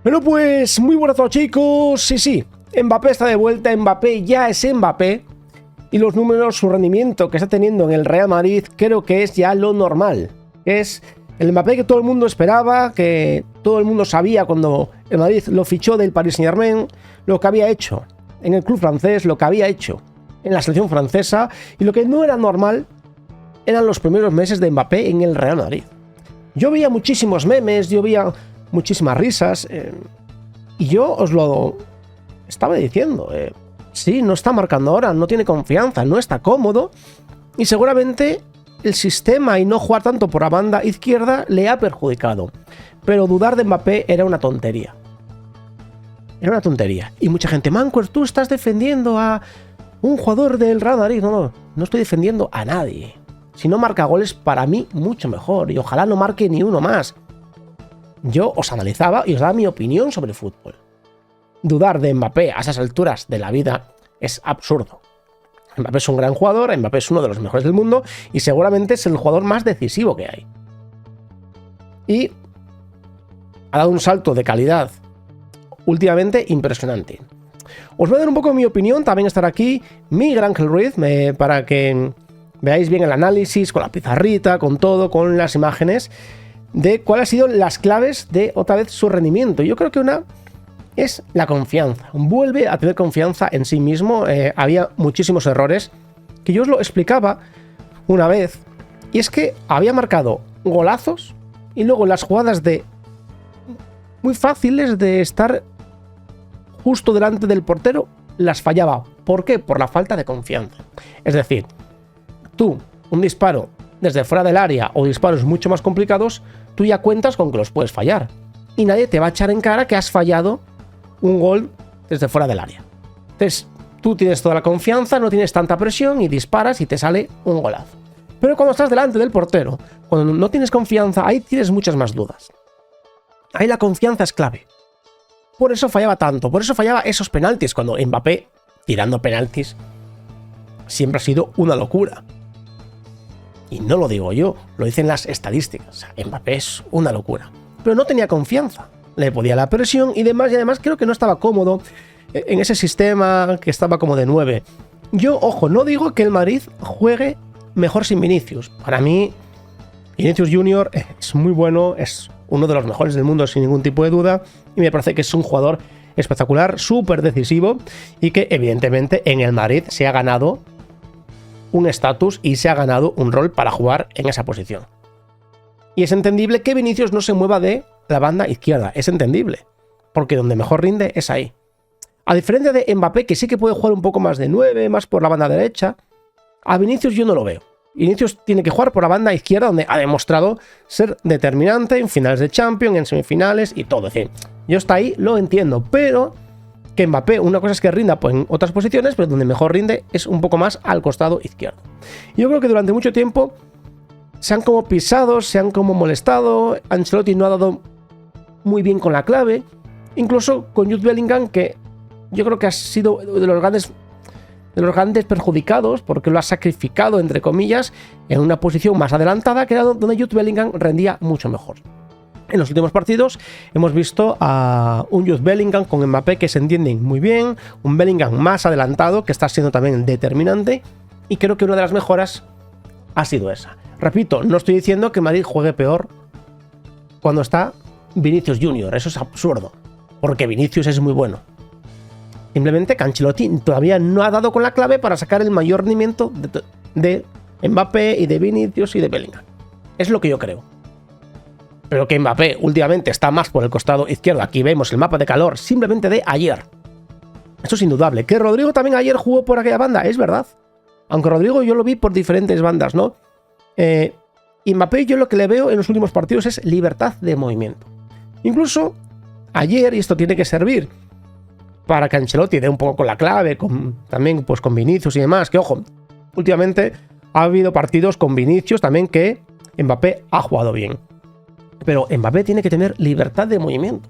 Bueno, pues muy buenas a chicos. Sí, Mbappé está de vuelta, Mbappé ya es Mbappé. Y los números, su rendimiento que está teniendo en el Real Madrid, creo que es ya lo normal. Es el Mbappé que todo el mundo esperaba, que todo el mundo sabía cuando el Madrid lo fichó del Paris Saint-Germain, lo que había hecho en el club francés, lo que había hecho en la selección francesa, y lo que no era normal eran los primeros meses de Mbappé en el Real Madrid. Yo veía muchísimos memes, yo veía muchísimas risas, y yo os lo estaba diciendo. Sí, no está marcando ahora, no tiene confianza, no está cómodo, y seguramente el sistema y no jugar tanto por la banda izquierda le ha perjudicado. Pero dudar de Mbappé era una tontería. Era una tontería. Y mucha gente, Mancuer, tú estás defendiendo a un jugador del Real Madrid. No estoy defendiendo a nadie. Si no marca goles, para mí, mucho mejor. Y ojalá no marque ni uno más. Yo os analizaba y os daba mi opinión sobre el fútbol. Dudar de Mbappé a esas alturas de la vida es absurdo. Mbappé es un gran jugador, Mbappé es uno de los mejores del mundo y seguramente es el jugador más decisivo que hay. Y ha dado un salto de calidad últimamente impresionante. Os voy a dar un poco mi opinión, también estará aquí Miguel Ángel Ruiz, para que veáis bien el análisis, con la pizarrita, con todo, con las imágenes, de cuáles han sido las claves de, otra vez, su rendimiento. Yo creo que una es la confianza. Vuelve a tener confianza en sí mismo. Había muchísimos errores que yo os lo explicaba una vez, y es que había marcado golazos y luego las jugadas de muy fáciles de estar justo delante del portero las fallaba. ¿Por qué? Por la falta de confianza. Es decir, tú, un disparo desde fuera del área o disparos mucho más complicados, tú ya cuentas con que los puedes fallar y nadie te va a echar en cara que has fallado un gol desde fuera del área. Entonces, tú tienes toda la confianza, no tienes tanta presión y disparas y te sale un golazo. Pero cuando estás delante del portero, cuando no tienes confianza, ahí tienes muchas más dudas. Ahí la confianza es clave. Por eso fallaba tanto, por eso fallaba esos penaltis, cuando Mbappé, tirando penaltis, siempre ha sido una locura. Y no lo digo yo, lo dicen las estadísticas. O sea, Mbappé es una locura. Pero no tenía confianza. Le podía la presión y demás, y además creo que no estaba cómodo en ese sistema que estaba como de 9. Yo, ojo, no digo que el Madrid juegue mejor sin Vinicius. Para mí, Vinicius Junior es muy bueno, es uno de los mejores del mundo sin ningún tipo de duda, y me parece que es un jugador espectacular, súper decisivo, y que evidentemente en el Madrid se ha ganado un estatus y se ha ganado un rol para jugar en esa posición. Y es entendible que Vinicius no se mueva de la banda izquierda, es entendible, porque donde mejor rinde es ahí. A diferencia de Mbappé, que sí que puede jugar un poco más de 9, más por la banda derecha, a Vinicius yo no lo veo. Vinicius tiene que jugar por la banda izquierda, donde ha demostrado ser determinante en finales de Champions, en semifinales y todo. Es decir, yo hasta ahí lo entiendo, pero que Mbappé, una cosa es que rinda pues, en otras posiciones, pero donde mejor rinde es un poco más al costado izquierdo. Yo creo que durante mucho tiempo se han como pisado, se han como molestado. Ancelotti no ha dado muy bien con la clave, incluso con Jude Bellingham, que yo creo que ha sido de los grandes perjudicados, porque lo ha sacrificado, entre comillas, en una posición más adelantada, que era donde Jude Bellingham rendía mucho mejor. En los últimos partidos hemos visto a un Jude Bellingham con Mbappé que se entienden muy bien, un Bellingham más adelantado que está siendo también determinante, y creo que una de las mejoras ha sido esa. Repito, no estoy diciendo que Madrid juegue peor cuando está Vinicius Junior, eso es absurdo, porque Vinicius es muy bueno. Simplemente que Ancelotti todavía no ha dado con la clave para sacar el mayor rendimiento de Mbappé y de Vinicius y de Bellingham. Es lo que yo creo. Pero que Mbappé últimamente está más por el costado izquierdo. Aquí vemos el mapa de calor simplemente de ayer. Eso es indudable. Que Rodrigo también ayer jugó por aquella banda, es verdad. Aunque Rodrigo yo lo vi por diferentes bandas, ¿no? Y Mbappé yo lo que le veo en los últimos partidos es libertad de movimiento. Incluso ayer, y esto tiene que servir para que Ancelotti dé un poco con la clave, también pues con Vinicius y demás, que ojo, últimamente ha habido partidos con Vinicius también que Mbappé ha jugado bien. Pero Mbappé tiene que tener libertad de movimiento.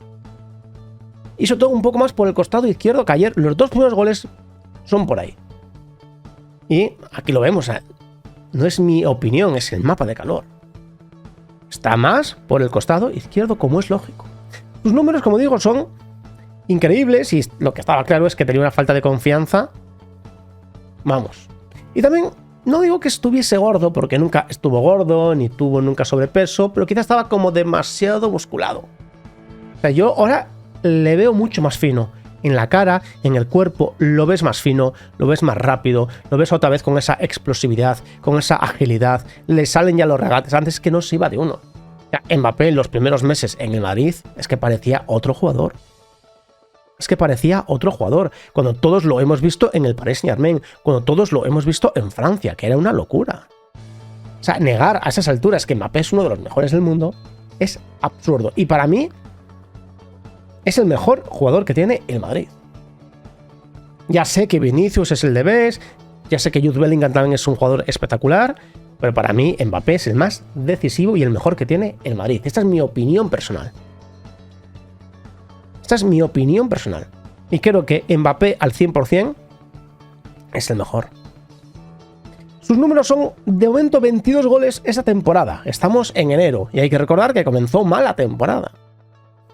Y sobre todo un poco más por el costado izquierdo, que ayer los dos primeros goles son por ahí. Y aquí lo vemos, no es mi opinión, es el mapa de calor. Está más por el costado izquierdo, como es lógico. Sus números, como digo, son increíbles y lo que estaba claro es que tenía una falta de confianza. Vamos. Y también no digo que estuviese gordo, porque nunca estuvo gordo, ni tuvo nunca sobrepeso, pero quizás estaba como demasiado musculado. O sea, yo ahora le veo mucho más fino. En la cara, en el cuerpo, lo ves más fino, lo ves más rápido, lo ves otra vez con esa explosividad, con esa agilidad, le salen ya los regates, antes que no se iba de uno. Mbappé en los primeros meses en el Madrid es que parecía otro jugador. Es que parecía otro jugador, cuando todos lo hemos visto en el Paris Saint-Germain, cuando todos lo hemos visto en Francia, que era una locura. O sea, negar a esas alturas que Mbappé es uno de los mejores del mundo es absurdo. Y para mí es el mejor jugador que tiene el Madrid. Ya sé que Vinicius es el de best, ya sé que Jude Bellingham también es un jugador espectacular, pero para mí Mbappé es el más decisivo y el mejor que tiene el Madrid. Esta es mi opinión personal. Esta es mi opinión personal. Y creo que Mbappé al 100% es el mejor. Sus números son de momento 22 goles esa temporada. Estamos en enero y hay que recordar que comenzó mal la temporada.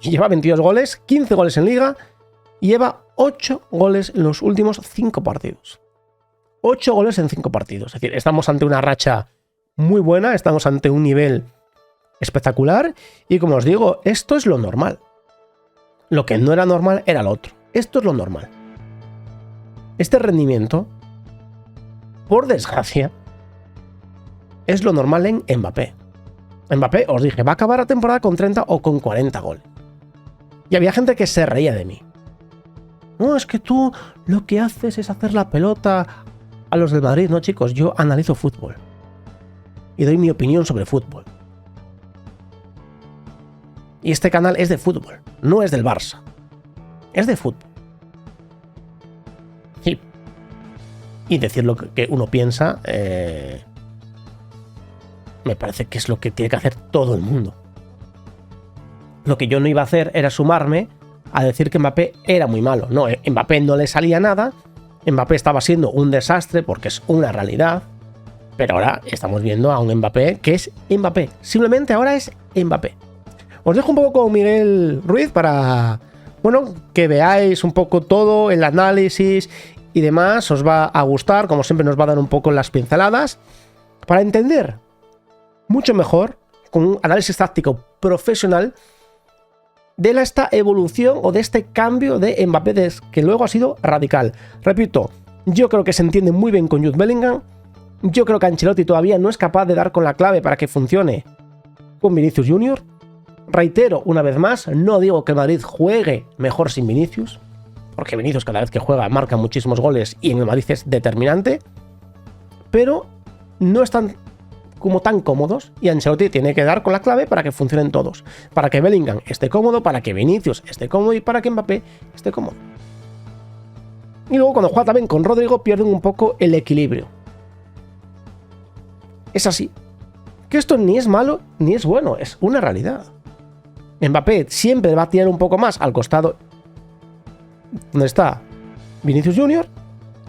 Y lleva 22 goles, 15 goles en Liga y lleva 8 goles en los últimos 5 partidos. 8 goles en 5 partidos. Es decir, estamos ante una racha muy buena, estamos ante un nivel espectacular y como os digo, esto es lo normal. Lo que no era normal era lo otro. Esto es lo normal. Este rendimiento, por desgracia, es lo normal en Mbappé. Mbappé, os dije, va a acabar la temporada con 30 o con 40 goles. Y había gente que se reía de mí. No, es que tú lo que haces es hacer la pelota a los del Madrid. No, chicos, yo analizo fútbol. Y doy mi opinión sobre fútbol. Y este canal es de fútbol, no es del Barça. Es de fútbol. Y decir lo que uno piensa, me parece que es lo que tiene que hacer todo el mundo. Lo que yo no iba a hacer era sumarme a decir que Mbappé era muy malo. No, Mbappé no le salía nada. Mbappé estaba siendo un desastre porque es una realidad. Pero ahora estamos viendo a un Mbappé que es Mbappé. Simplemente ahora es Mbappé. Os dejo un poco con Miguel Ruiz para, bueno, que veáis un poco todo el análisis y demás. Os va a gustar, como siempre nos va a dar un poco las pinceladas para entender mucho mejor, con un análisis táctico profesional, de esta evolución o de este cambio de Mbappé que luego ha sido radical. Repito, yo creo que se entiende muy bien con Jude Bellingham. Yo creo que Ancelotti todavía no es capaz de dar con la clave para que funcione con Vinicius Junior. Reitero una vez más, no digo que el Madrid juegue mejor sin Vinicius, porque Vinicius cada vez que juega marca muchísimos goles y en el Madrid es determinante, pero no están como tan cómodos y Ancelotti tiene que dar con la clave para que funcionen todos, para que Bellingham esté cómodo, para que Vinicius esté cómodo y para que Mbappé esté cómodo. Y luego cuando juega también con Rodrigo pierden un poco el equilibrio. Es así. Que esto ni es malo ni es bueno, es una realidad. Mbappé siempre va a tirar un poco más al costado donde está Vinicius Junior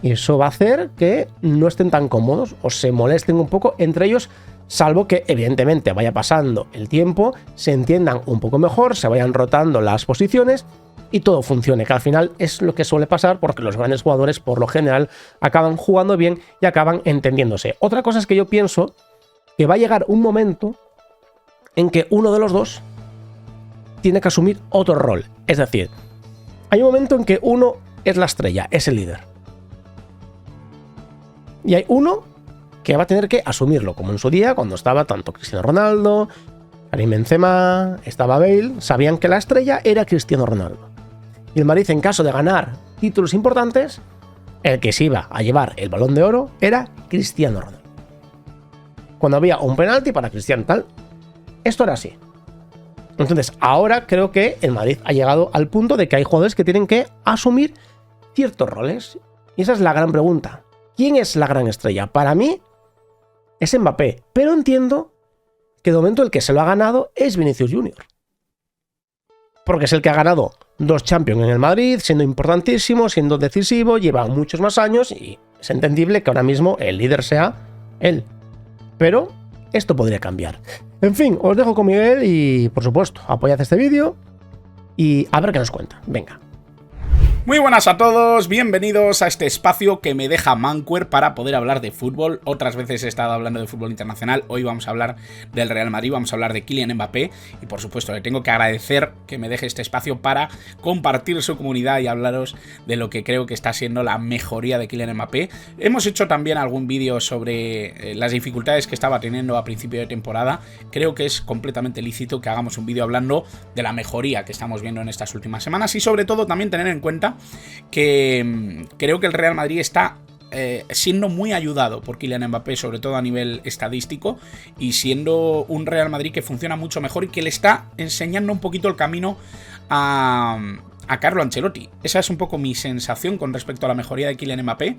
y eso va a hacer que no estén tan cómodos o se molesten un poco entre ellos, salvo que evidentemente vaya pasando el tiempo, se entiendan un poco mejor, se vayan rotando las posiciones y todo funcione, que al final es lo que suele pasar porque los grandes jugadores por lo general acaban jugando bien y acaban entendiéndose. Otra cosa es que yo pienso que va a llegar un momento en que uno de los dos tiene que asumir otro rol. Es decir, hay un momento en que uno es la estrella, es el líder. Y hay uno que va a tener que asumirlo, como en su día, cuando estaba tanto Cristiano Ronaldo, Karim Benzema, estaba Bale, sabían que la estrella era Cristiano Ronaldo. Y el Madrid, en caso de ganar títulos importantes, el que se iba a llevar el Balón de Oro era Cristiano Ronaldo. Cuando había un penalti para Cristiano tal, esto era así. Entonces, ahora creo que el Madrid ha llegado al punto de que hay jugadores que tienen que asumir ciertos roles. Y esa es la gran pregunta. ¿Quién es la gran estrella? Para mí es Mbappé, pero entiendo que de momento el que se lo ha ganado es Vinicius Junior. Porque es el que ha ganado 2 Champions en el Madrid, siendo importantísimo, siendo decisivo, lleva muchos más años y es entendible que ahora mismo el líder sea él. Pero esto podría cambiar. En fin, os dejo con Miguel y, por supuesto, apoyad este vídeo y a ver qué nos cuenta. Venga. Muy buenas a todos, bienvenidos a este espacio que me deja Manquer para poder hablar de fútbol. Otras veces he estado hablando de fútbol internacional, hoy vamos a hablar del Real Madrid, vamos a hablar de Kylian Mbappé y por supuesto le tengo que agradecer que me deje este espacio para compartir su comunidad y hablaros de lo que creo que está siendo la mejoría de Kylian Mbappé. Hemos hecho también algún vídeo sobre las dificultades que estaba teniendo a principio de temporada. Creo que es completamente lícito que hagamos un vídeo hablando de la mejoría que estamos viendo en estas últimas semanas y sobre todo también tener en cuenta que creo que el Real Madrid está siendo muy ayudado por Kylian Mbappé, sobre todo a nivel estadístico, y siendo un Real Madrid que funciona mucho mejor y que le está enseñando un poquito el camino a Carlo Ancelotti. Esa es un poco mi sensación con respecto a la mejoría de Kylian Mbappé.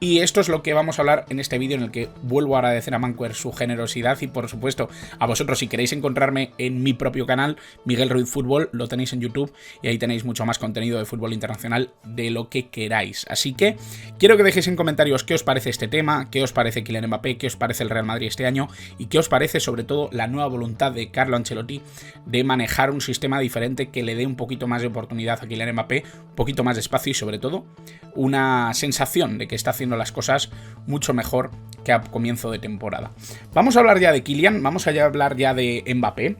Y esto es lo que vamos a hablar en este vídeo, en el que vuelvo a agradecer a Manquer su generosidad y por supuesto a vosotros. Si queréis encontrarme en mi propio canal, Miguel Ruiz Fútbol, lo tenéis en YouTube y ahí tenéis mucho más contenido de fútbol internacional, de lo que queráis. Así que quiero que dejéis en comentarios qué os parece este tema, qué os parece Kylian Mbappé, qué os parece el Real Madrid este año y qué os parece sobre todo la nueva voluntad de Carlo Ancelotti de manejar un sistema diferente que le dé un poquito más de oportunidad a Kylian Mbappé, un poquito más de espacio y sobre todo una sensación de que está haciendo las cosas mucho mejor que a comienzo de temporada. Vamos a hablar ya de Kylian, vamos a hablar ya de Mbappé.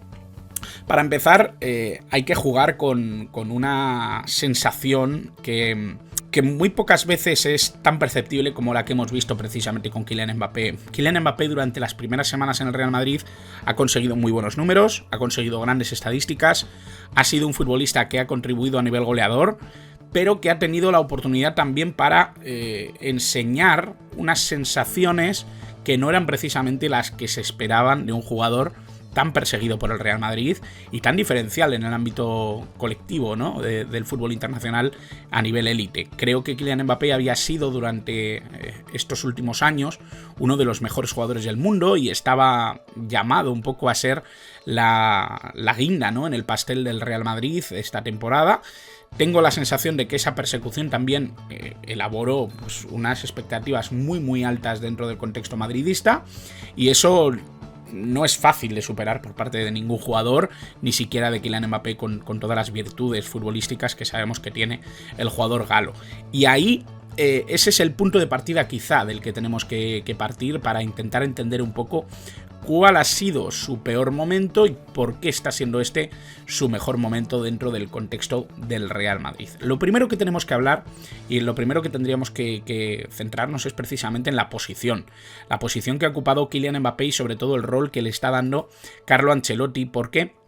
Para empezar, hay que jugar con una sensación que muy pocas veces es tan perceptible como la que hemos visto precisamente con Kylian Mbappé. Kylian Mbappé durante las primeras semanas en el Real Madrid ha conseguido muy buenos números, ha conseguido grandes estadísticas, ha sido un futbolista que ha contribuido a nivel goleador, pero que ha tenido la oportunidad también para enseñar unas sensaciones que no eran precisamente las que se esperaban de un jugador tan perseguido por el Real Madrid y tan diferencial en el ámbito colectivo, ¿no?, del fútbol internacional a nivel élite. Creo que Kylian Mbappé había sido durante estos últimos años uno de los mejores jugadores del mundo y estaba llamado un poco a ser la guinda, ¿no?, en el pastel del Real Madrid esta temporada. Tengo la sensación de que esa persecución también elaboró pues, unas expectativas muy altas dentro del contexto madridista y eso no es fácil de superar por parte de ningún jugador, ni siquiera de Kylian Mbappé con todas las virtudes futbolísticas que sabemos que tiene el jugador galo. Y ahí ese es el punto de partida quizá del que tenemos que partir para intentar entender un poco cuál ha sido su peor momento y por qué está siendo este su mejor momento dentro del contexto del Real Madrid. Lo primero que tenemos que hablar y lo primero que tendríamos que centrarnos es precisamente en la posición que ha ocupado Kylian Mbappé y sobre todo el rol que le está dando Carlo Ancelotti, porque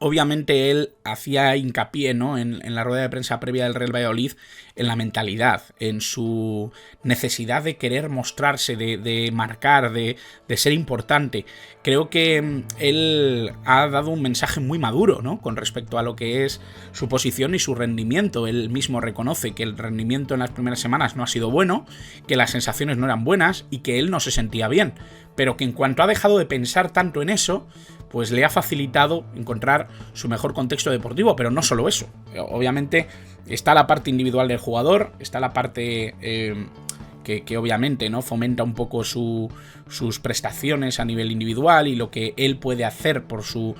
obviamente él hacía hincapié, ¿no?, en la rueda de prensa previa del Real Valladolid, en la mentalidad, en su necesidad de querer mostrarse, de marcar, de ser importante. Creo que él ha dado un mensaje muy maduro, ¿no?, con respecto a lo que es su posición y su rendimiento. Él mismo reconoce que el rendimiento en las primeras semanas no ha sido bueno, que las sensaciones no eran buenas y que él no se sentía bien, pero que en cuanto ha dejado de pensar tanto en eso, pues le ha facilitado encontrar su mejor contexto deportivo, pero no solo eso. Obviamente está la parte individual del jugador, está la parte que obviamente, ¿no?, fomenta un poco sus prestaciones a nivel individual y lo que él puede hacer por su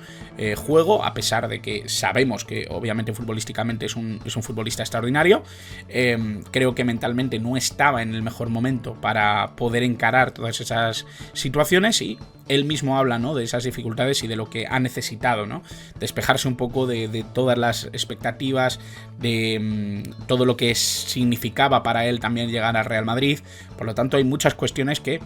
juego, a pesar de que sabemos que obviamente futbolísticamente es un futbolista extraordinario. Creo que mentalmente no estaba en el mejor momento para poder encarar todas esas situaciones y él mismo habla, ¿no?, de esas dificultades y de lo que ha necesitado, ¿no?, despejarse un poco de todas las expectativas, de todo lo que significaba para él también llegar al Real Madrid. Por lo tanto, hay muchas cuestiones que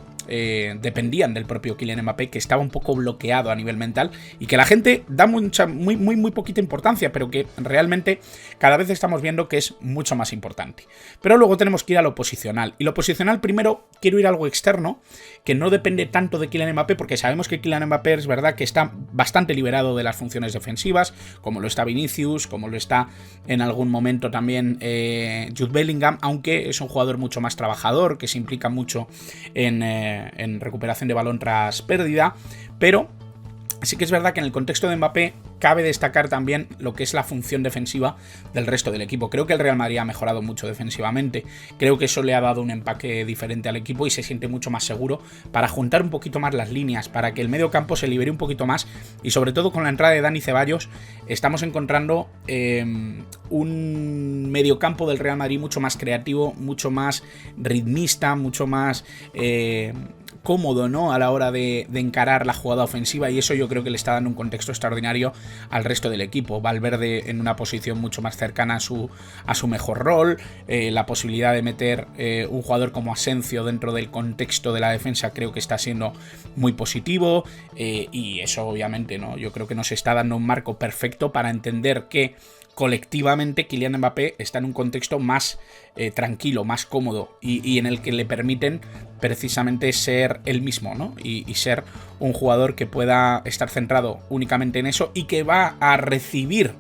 dependían del propio Kylian Mbappé, que estaba un poco bloqueado a nivel mental y que la gente da muy poquita importancia, pero que realmente cada vez estamos viendo que es mucho más importante. Pero luego tenemos que ir a lo posicional, y lo posicional primero quiero ir a algo externo que no depende tanto de Kylian Mbappé, porque sabemos que Kylian Mbappé es verdad que está bastante liberado de las funciones defensivas, como lo está Vinicius, como lo está en algún momento también Jude Bellingham, aunque es un jugador mucho más trabajador, que se implica mucho en recuperación de balón tras pérdida, pero sí que es verdad que en el contexto de Mbappé cabe destacar también lo que es la función defensiva del resto del equipo. Creo que el Real Madrid ha mejorado mucho defensivamente. Creo que eso le ha dado un empaque diferente al equipo y se siente mucho más seguro para juntar un poquito más las líneas, para que el medio campo se libere un poquito más, y sobre todo con la entrada de Dani Ceballos estamos encontrando un mediocampo del Real Madrid mucho más creativo, mucho más ritmista, mucho más cómodo, ¿no?, a la hora de encarar la jugada ofensiva, y eso yo creo que le está dando un contexto extraordinario al resto del equipo. Valverde en una posición mucho más cercana a su mejor rol, la posibilidad de meter un jugador como Asensio dentro del contexto de la defensa creo que está siendo muy positivo, y eso obviamente, ¿no?, yo creo que nos está dando un marco perfecto para entender que colectivamente Kylian Mbappé está en un contexto más tranquilo, más cómodo, y en el que le permiten precisamente ser él mismo, ¿no? Y ser un jugador que pueda estar centrado únicamente en eso y que va a recibir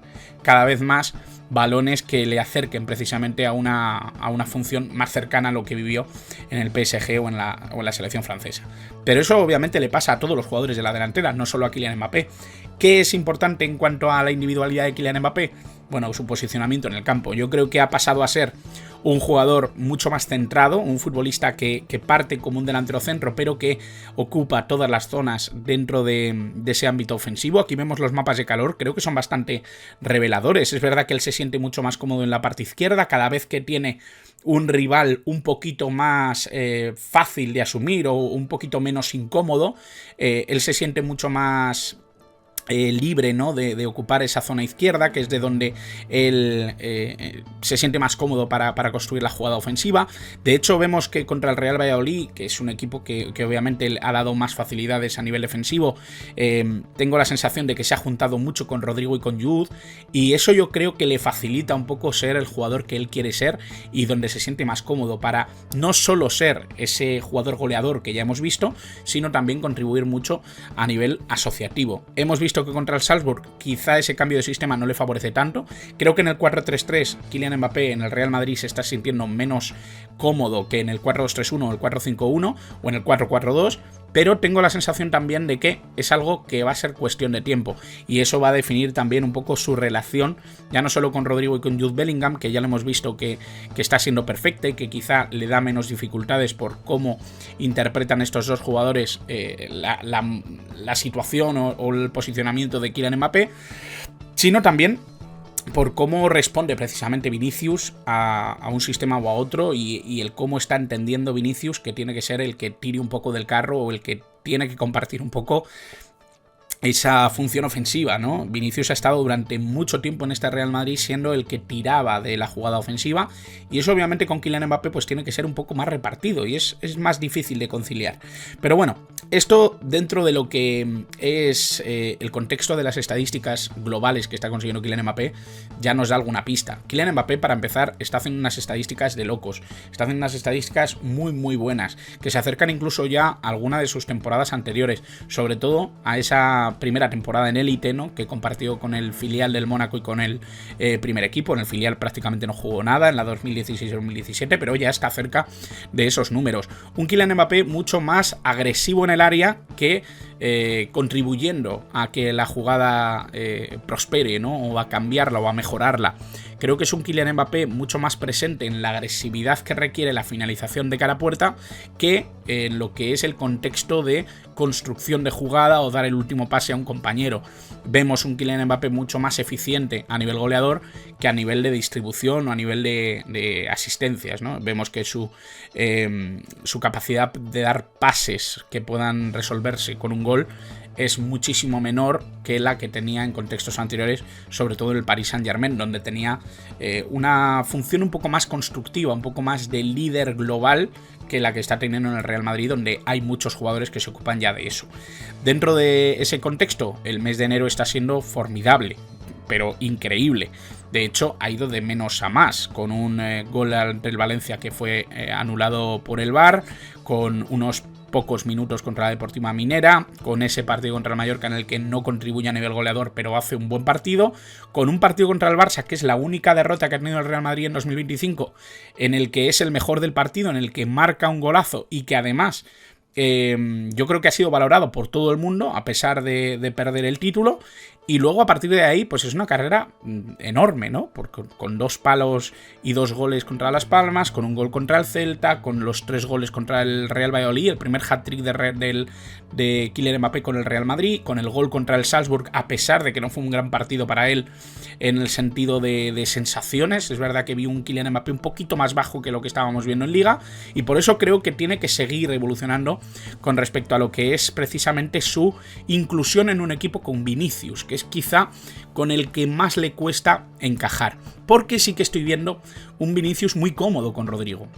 cada vez más balones que le acerquen precisamente a una función más cercana a lo que vivió en el PSG o en la selección francesa. Pero eso obviamente le pasa a todos los jugadores de la delantera, no solo a Kylian Mbappé. ¿Qué es importante en cuanto a la individualidad de Kylian Mbappé? Bueno, su posicionamiento en el campo. Yo creo que ha pasado a ser un jugador mucho más centrado, un futbolista que parte como un delantero centro, pero que ocupa todas las zonas dentro de ese ámbito ofensivo. Aquí vemos los mapas de calor, creo que son bastante reveladores. Es verdad que él se siente mucho más cómodo en la parte izquierda, cada vez que tiene un rival un poquito más fácil de asumir o un poquito menos incómodo, él se siente mucho más libre, ¿no?, de ocupar esa zona izquierda, que es de donde él se siente más cómodo para construir la jugada ofensiva. De hecho, vemos que contra el Real Valladolid, que es un equipo que obviamente ha dado más facilidades a nivel defensivo, tengo la sensación de que se ha juntado mucho con Rodrigo y con Jude, y eso yo creo que le facilita un poco ser el jugador que él quiere ser y donde se siente más cómodo para no solo ser ese jugador goleador que ya hemos visto, sino también contribuir mucho a nivel asociativo. Hemos visto que contra el Salzburg quizá ese cambio de sistema no le favorece tanto. Creo que en el 4-3-3 Kylian Mbappé en el Real Madrid se está sintiendo menos cómodo que en el 4-2-3-1 o el 4-5-1 o en el 4-4-2, pero tengo la sensación también de que es algo que va a ser cuestión de tiempo, y eso va a definir también un poco su relación, ya no solo con Rodrigo y con Jude Bellingham, que ya lo hemos visto que está siendo perfecta y que quizá le da menos dificultades por cómo interpretan estos dos jugadores la situación o el posicionamiento de Kylian Mbappé, sino también por cómo responde precisamente Vinicius a un sistema o a otro, y el cómo está entendiendo Vinicius que tiene que ser el que tire un poco del carro o el que tiene que compartir un poco esa función ofensiva, ¿no? Vinicius ha estado durante mucho tiempo en este Real Madrid siendo el que tiraba de la jugada ofensiva, y eso obviamente con Kylian Mbappé pues tiene que ser un poco más repartido y es más difícil de conciliar. Pero bueno, esto dentro de lo que es el contexto de las estadísticas globales que está consiguiendo Kylian Mbappé ya nos da alguna pista. Kylian Mbappé, para empezar, está haciendo unas estadísticas de locos, está haciendo unas estadísticas muy muy buenas, que se acercan incluso ya a alguna de sus temporadas anteriores, sobre todo a esa primera temporada en élite, ¿no?, que compartió con el filial del Mónaco y con el primer equipo. En el filial prácticamente no jugó nada en la 2016-2017, pero ya está cerca de esos números. Un Kylian Mbappé mucho más agresivo en el área que contribuyendo a que la jugada prospere, ¿no?, o a cambiarla o a mejorarla. Creo que es un Kylian Mbappé mucho más presente en la agresividad que requiere la finalización de cara a puerta que en lo que es el contexto de construcción de jugada o dar el último pase a un compañero. Vemos un Kylian Mbappé mucho más eficiente a nivel goleador que a nivel de distribución o a nivel de asistencias, ¿no? Vemos que su capacidad de dar pases que puedan resolverse con un gol es muchísimo menor que la que tenía en contextos anteriores, sobre todo en el Paris Saint-Germain, donde tenía una función un poco más constructiva, un poco más de líder global que la que está teniendo en el Real Madrid, donde hay muchos jugadores que se ocupan ya de eso. Dentro de ese contexto, el mes de enero está siendo formidable, pero increíble. De hecho, ha ido de menos a más, con un gol ante el Valencia que fue anulado por el VAR, con unos pocos minutos contra la Deportiva Minera, con ese partido contra el Mallorca en el que no contribuye a nivel goleador pero hace un buen partido, con un partido contra el Barça que es la única derrota que ha tenido el Real Madrid en 2025, en el que es el mejor del partido, en el que marca un golazo y que además yo creo que ha sido valorado por todo el mundo a pesar de perder el título, Y luego a partir de ahí, pues es una carrera enorme, ¿no? Porque con 2 palos y 2 goles contra Las Palmas, con un gol contra el Celta, con los 3 goles contra el Real Valladolid, el primer hat-trick de Kylian Mbappé con el Real Madrid, con el gol contra el Salzburg, a pesar de que no fue un gran partido para él en el sentido de sensaciones. Es verdad que vi un Kylian Mbappé un poquito más bajo que lo que estábamos viendo en Liga, y por eso creo que tiene que seguir evolucionando con respecto a lo que es precisamente su inclusión en un equipo con Vinicius, que es quizá con el que más le cuesta encajar, porque sí que estoy viendo un Vinicius muy cómodo con Rodrigo.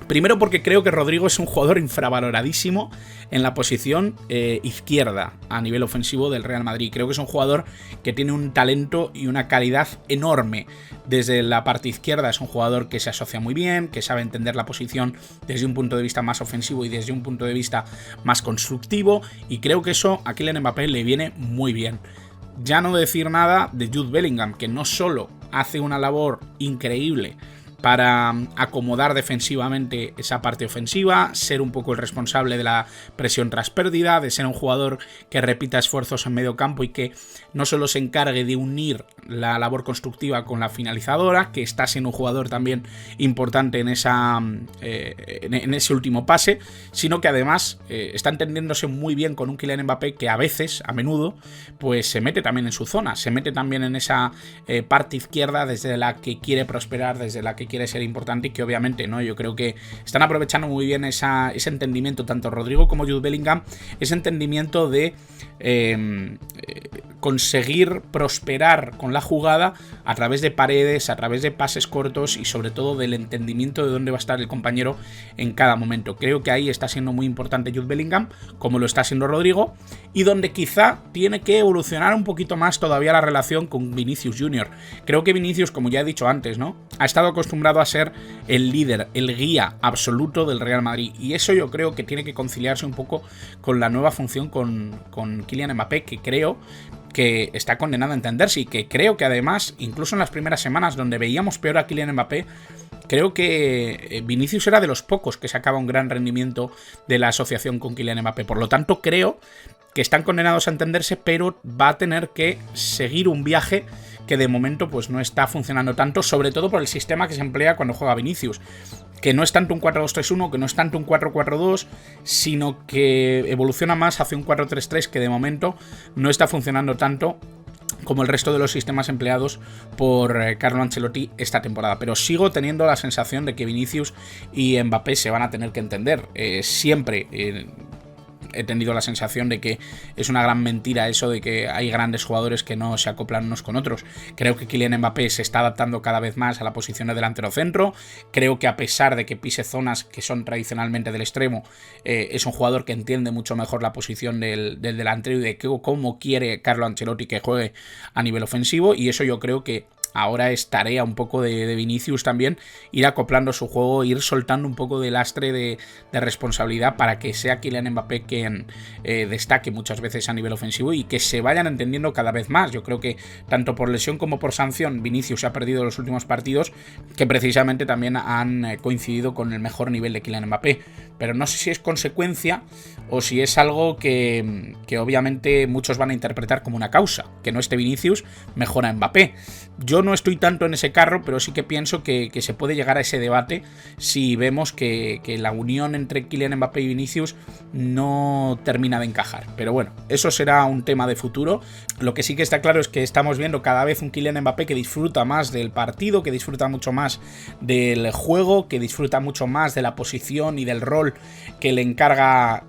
Primero porque creo que Rodrigo es un jugador infravaloradísimo en la posición izquierda a nivel ofensivo del Real Madrid. Creo que es un jugador que tiene un talento y una calidad enorme. Desde la parte izquierda es un jugador que se asocia muy bien, que sabe entender la posición desde un punto de vista más ofensivo y desde un punto de vista más constructivo, y creo que eso a Kylian Mbappé le viene muy bien. Ya no decir nada de Jude Bellingham, que no solo hace una labor increíble para acomodar defensivamente esa parte ofensiva, ser un poco el responsable de la presión tras pérdida, de ser un jugador que repita esfuerzos en medio campo y que no solo se encargue de unir la labor constructiva con la finalizadora, que está siendo un jugador también importante en ese último pase, sino que además está entendiéndose muy bien con un Kylian Mbappé que a veces, a menudo, pues se mete también en su zona, se mete también en esa parte izquierda desde la que quiere prosperar, desde la que quiere ser importante, y que obviamente, ¿no? Yo creo que están aprovechando muy bien ese entendimiento, tanto Rodrigo como Jude Bellingham, ese entendimiento de conseguir prosperar con la jugada a través de paredes, a través de pases cortos y sobre todo del entendimiento de dónde va a estar el compañero en cada momento. Creo que ahí está siendo muy importante Jude Bellingham, como lo está siendo Rodrigo, y donde quizá tiene que evolucionar un poquito más todavía la relación con Vinicius Jr. Creo que Vinicius, como ya he dicho antes, ¿no?, ha estado acostumbrado a ser el líder, el guía absoluto del Real Madrid, y eso yo creo que tiene que conciliarse un poco con la nueva función con Kylian Mbappé, que creo que está condenado a entenderse, y que creo que además, incluso en las primeras semanas donde veíamos peor a Kylian Mbappé, creo que Vinicius era de los pocos que sacaba un gran rendimiento de la asociación con Kylian Mbappé. Por lo tanto, creo que están condenados a entenderse, pero va a tener que seguir un viaje que de momento pues no está funcionando tanto, sobre todo por el sistema que se emplea cuando juega Vinicius, que no es tanto un 4-2-3-1, que no es tanto un 4-4-2, sino que evoluciona más hacia un 4-3-3, que de momento no está funcionando tanto como el resto de los sistemas empleados por Carlo Ancelotti esta temporada. Pero sigo teniendo la sensación de que Vinicius y Mbappé se van a tener que entender. Siempre he tenido la sensación de que es una gran mentira eso de que hay grandes jugadores que no se acoplan unos con otros. Creo que Kylian Mbappé se está adaptando cada vez más a la posición de delantero centro. Creo que a pesar de que pise zonas que son tradicionalmente del extremo, es un jugador que entiende mucho mejor la posición del delantero y de cómo quiere Carlo Ancelotti que juegue a nivel ofensivo, y eso yo creo que ahora es tarea un poco de Vinicius también, ir acoplando su juego, ir soltando un poco de lastre de responsabilidad para que sea Kylian Mbappé quien destaque muchas veces a nivel ofensivo y que se vayan entendiendo cada vez más. Yo creo que tanto por lesión como por sanción Vinicius se ha perdido los últimos partidos, que precisamente también han coincidido con el mejor nivel de Kylian Mbappé. Pero no sé si es consecuencia o si es algo que obviamente muchos van a interpretar como una causa. Que no esté Vinicius mejora Mbappé. Yo no estoy tanto en ese carro, pero sí que pienso que se puede llegar a ese debate si vemos que la unión entre Kylian Mbappé y Vinicius no termina de encajar. Pero bueno, eso será un tema de futuro. Lo que sí que está claro es que estamos viendo cada vez un Kylian Mbappé que disfruta más del partido, que disfruta mucho más del juego, que disfruta mucho más de la posición y del rol que le encarga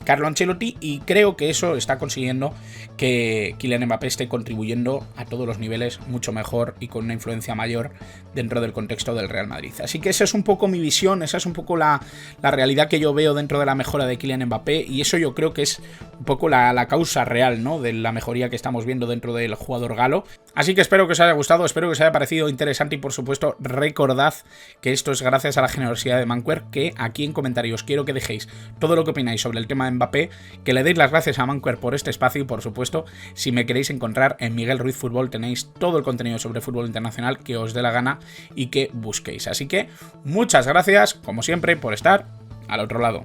Carlo Ancelotti, y creo que eso está consiguiendo que Kylian Mbappé esté contribuyendo a todos los niveles mucho mejor y con una influencia mayor dentro del contexto del Real Madrid. Así que esa es un poco mi visión, esa es un poco la realidad que yo veo dentro de la mejora de Kylian Mbappé, y eso yo creo que es un poco la causa real, ¿no?, de la mejoría que estamos viendo dentro del jugador galo. Así que espero que os haya gustado, espero que os haya parecido interesante, y por supuesto recordad que esto es gracias a la generosidad de Manquer, que aquí en comentarios quiero que dejéis todo lo que opináis sobre el tema de Mbappé, que le deis las gracias a Manquer por este espacio, y por supuesto, si me queréis encontrar en Miguel Ruiz Fútbol, tenéis todo el contenido sobre fútbol internacional que os dé la gana y que busquéis. Así que muchas gracias, como siempre, por estar al otro lado.